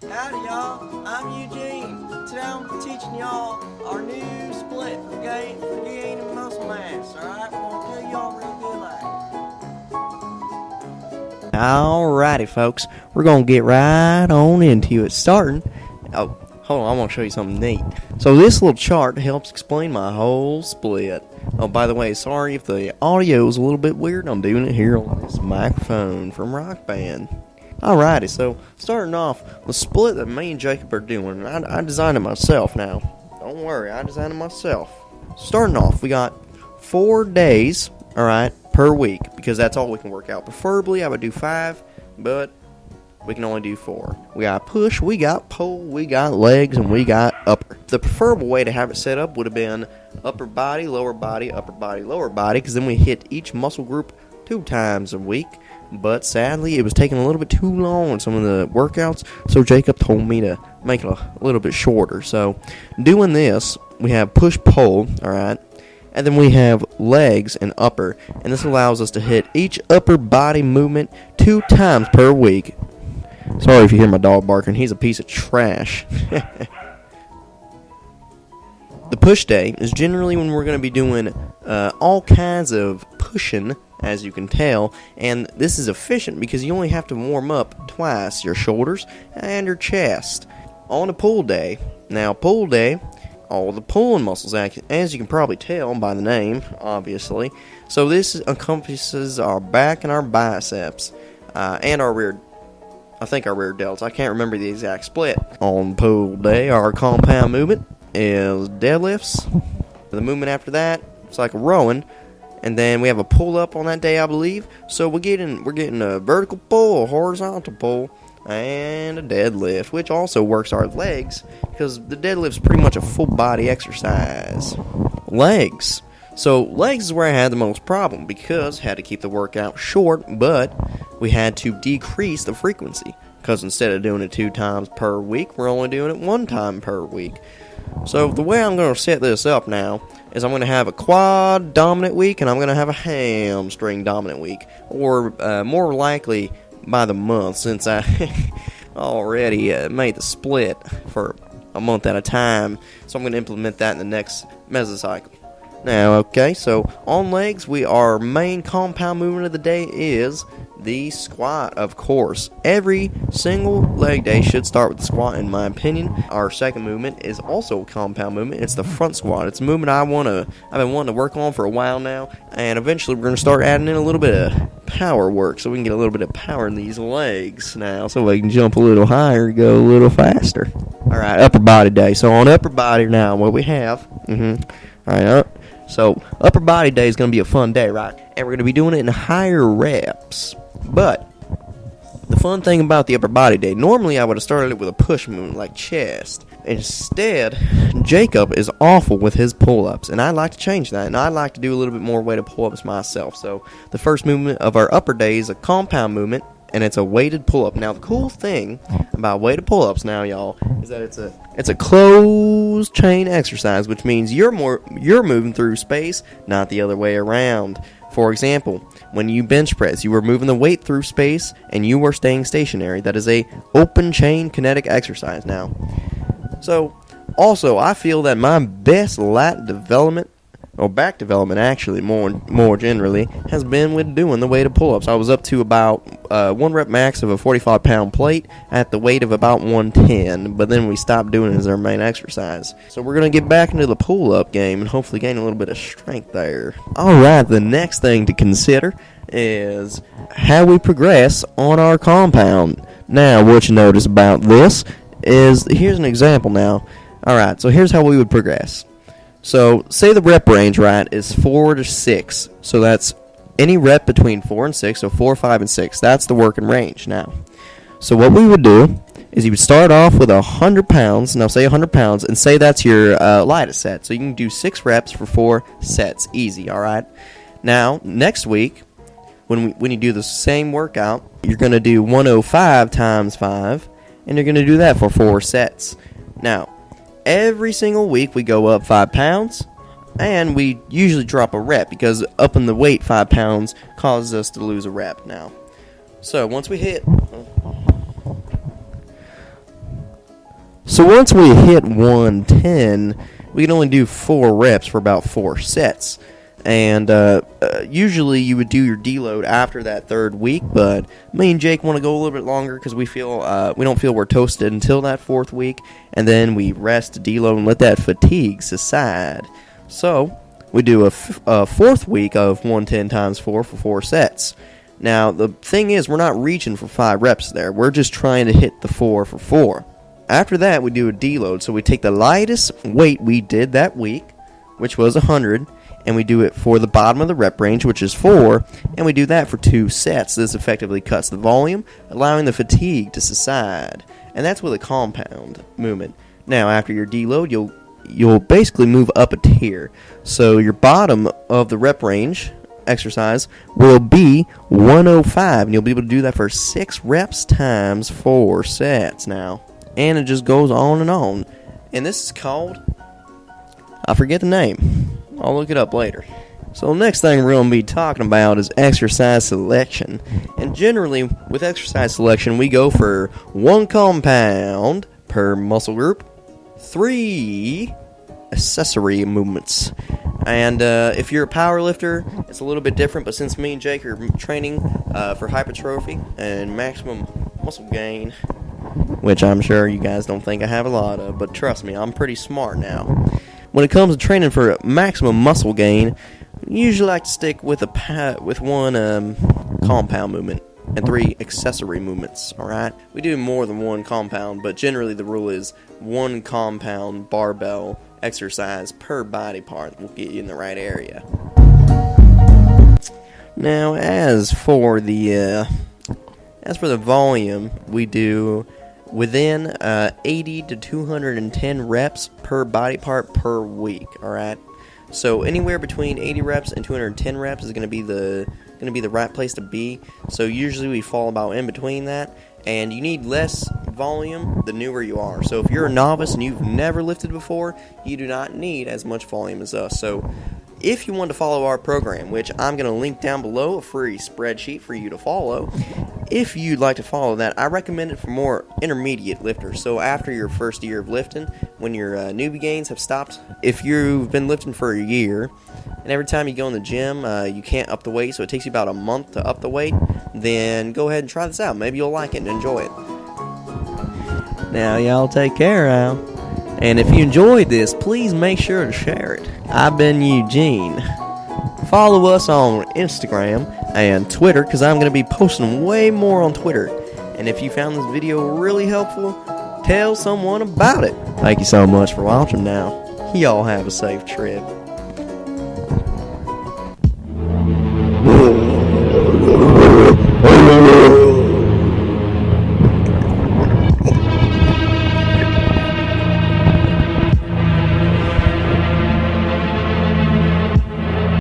Howdy y'all, I'm Eugene. Today I'm teaching y'all our new split for gaining muscle mass, alright? We're gonna do y'all real good like. Alrighty folks, we're gonna get right on into it. Starting, oh, hold on, I wanna show you something neat. So this little chart helps explain my whole split. Oh, by the way, sorry if the audio is a little bit weird. I'm doing it here on this microphone from Rock Band. Alrighty, so starting off, the split that me and Jacob are doing, I designed it myself now. Don't worry, I designed it myself. Starting off, we got 4 days, alright, per week, because that's all we can work out. Preferably, I would do 5, but we can only do 4. We got push, we got pull, we got legs, and we got upper. The preferable way to have it set up would have been upper body, lower body, lower body, because then we hit each muscle group 2 times a week. But sadly, it was taking a little bit too long on some of the workouts, so Jacob told me to make it a little bit shorter. So, doing this, we have push-pull, alright, and then we have legs and upper, and this allows us to hit each upper body movement 2 times per week. Sorry if you hear my dog barking, he's a piece of trash. The push day is generally when we're going to be doing all kinds of pushing, as you can tell, and this is efficient because you only have to warm up twice, your shoulders and your chest. On a pull day, now pull day, all the pulling muscles act, as you can probably tell by the name, obviously. So this encompasses our back and our biceps, and our rear, I think our rear delts. I can't remember the exact split. On pull day, our compound movement is deadlifts. The movement after that, it's like a rowing. And then we have a pull-up on that day, I believe. So we're getting a vertical pull, a horizontal pull, and a deadlift, which also works our legs, because the deadlift's pretty much a full-body exercise. Legs. So legs is where I had the most problem, because I had to keep the workout short, but we had to decrease the frequency, because instead of doing it 2 times per week, we're only doing it 1 time per week. So the way I'm going to set this up now is I'm going to have a quad dominant week and I'm going to have a hamstring dominant week, or more likely by the month, since I already made the split for a month at a time. So I'm going to implement that in the next mesocycle. Now, okay, so on legs, our main compound movement of the day is the squat, of course. Every single leg day should start with the squat, in my opinion. Our second movement is also a compound movement. It's the front squat. It's a movement I've been wanting to work on for a while now, and eventually we're going to start adding in a little bit of power work, so we can get a little bit of power in these legs now, so we can jump a little higher and go a little faster. Alright, upper body day. So on upper body now, what we have, alright, so upper body day is going to be a fun day, right? And we're going to be doing it in higher reps. But the fun thing about the upper body day, normally I would have started it with a push movement like chest. Instead, Jacob is awful with his pull-ups, and I'd like to change that, and I'd like to do a little bit more weighted pull-ups myself. So the first movement of our upper day is a compound movement, and it's a weighted pull-up. Now, the cool thing about weighted pull-ups now, y'all, is that it's a closed chain exercise, which means you're moving through space, not the other way around. For example, when you bench press, you are moving the weight through space, and you are staying stationary. That is a open chain kinetic exercise now. So, also, I feel that my best lat development, or back development actually, more generally, has been with doing the weighted pull-ups. I was up to about 1 rep max of a 45-pound plate at the weight of about 110, but then we stopped doing it as our main exercise. So we're going to get back into the pull-up game and hopefully gain a little bit of strength there. Alright, the next thing to consider is how we progress on our compound. Now, what you notice about this is, here's an example now. Alright, so here's how we would progress. So, say the rep range, right, is 4 to 6. So that's any rep between 4 and 6, so 4, 5, and 6. That's the working range now. So what we would do is you would start off with 100 pounds, now say 100 pounds, and say that's your lightest set. So you can do 6 reps for 4 sets, easy, alright? Now, next week, when you do the same workout, you're going to do 105 times 5, and you're going to do that for 4 sets. Now, every single week we go up 5 pounds, and we usually drop a rep, because upping the weight 5 pounds causes us to lose a rep now. So once we hit So once we hit 110, we can only do 4 reps for about 4 sets. And usually you would do your deload after that 3rd week, but me and Jake want to go a little bit longer because we don't feel we're toasted until that 4th week, and then we rest, deload, and let that fatigue subside. So we do a 4th week of 110 times 4 for 4 sets. Now the thing is, we're not reaching for 5 reps there. We're just trying to hit the 4 for 4. After that, we do a deload. So we take the lightest weight we did that week, which was 100. And we do it for the bottom of the rep range, which is 4, and we do that for 2 sets. This effectively cuts the volume, allowing the fatigue to subside, and that's with a compound movement. Now, after your deload, you'll basically move up a tier. So your bottom of the rep range exercise will be 105, and you'll be able to do that for 6 reps times 4 sets now. And it just goes on. And this is called, I forget the name. I'll look it up later. So the next thing we're going to be talking about is exercise selection. And generally, with exercise selection, we go for 1 compound per muscle group, 3 accessory movements. And if you're a power lifter, it's a little bit different, but since me and Jake are training for hypertrophy and maximum muscle gain, which I'm sure you guys don't think I have a lot of, but trust me, I'm pretty smart now. When it comes to training for maximum muscle gain, we usually like to stick with one compound movement and 3 accessory movements, alright? We do more than 1 compound, but generally the rule is 1 compound barbell exercise per body part will get you in the right area. Now, as for the volume, we do within 80 to 210 reps per body part per week, alright? So anywhere between 80 reps and 210 reps is going to be the right place to be. So usually we fall about in between that, and you need less volume the newer you are. So if you're a novice and you've never lifted before, you do not need as much volume as us. So if you want to follow our program, which I'm going to link down below, a free spreadsheet for you to follow, if you'd like to follow that, I recommend it for more intermediate lifters. So after your first year of lifting, when your newbie gains have stopped, if you've been lifting for a year, and every time you go in the gym, you can't up the weight, so it takes you about a month to up the weight, then go ahead and try this out. Maybe you'll like it and enjoy it. Now, y'all take care now. And if you enjoyed this, please make sure to share it. I've been Eugene. Follow us on Instagram and Twitter, because I'm going to be posting way more on Twitter. And if you found this video really helpful, tell someone about it. Thank you so much for watching now. Y'all have a safe trip.